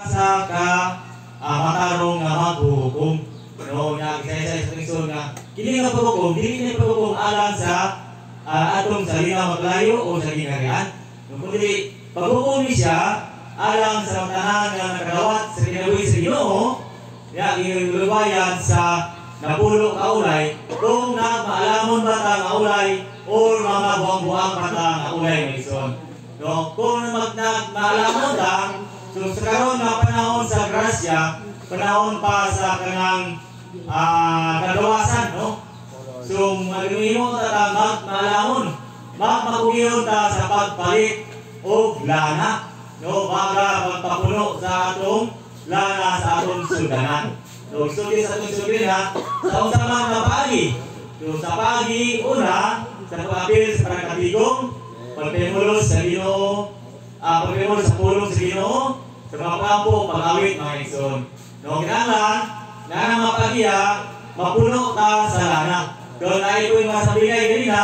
sa matarong nga maghuhukom. No, nga isa-isa sa Kristo nga kini nga paghukom, dili ni paghukom alang sa atong salina maglayo o sa gingharian. Kundi paghukom ni siya alang sa tanan nga nakadawat sa kinabuhi sa Ginoo, ya iluwayan sa napulo ka ulay kung nagmaalamon ba ta nga ulay o mga buang-buang pa ta nga ulay maison. No, kung nagmaalamon ta, so sa karon nga panahon sa grasya, panahon pa sa kanang kadawasan, no? So magmimo ta magmaalamon, magmakugiyon ta sa pagpalit og lana, no, para magpapuno sa atong lana sa atong sudanan. So sulti sa atong sudanan sa usa man nga paagi. So sa paagi una sa pag-apil sa pagkatigom, pagpemulos sa Ginoo, pagpemulos sa pulong sa Ginoo, sa mga kampo pag-awit mga igsoon. No, kinahanglan na mapagiya mapuno ta sa lana. Doon ay ko yung masabi kay kanina.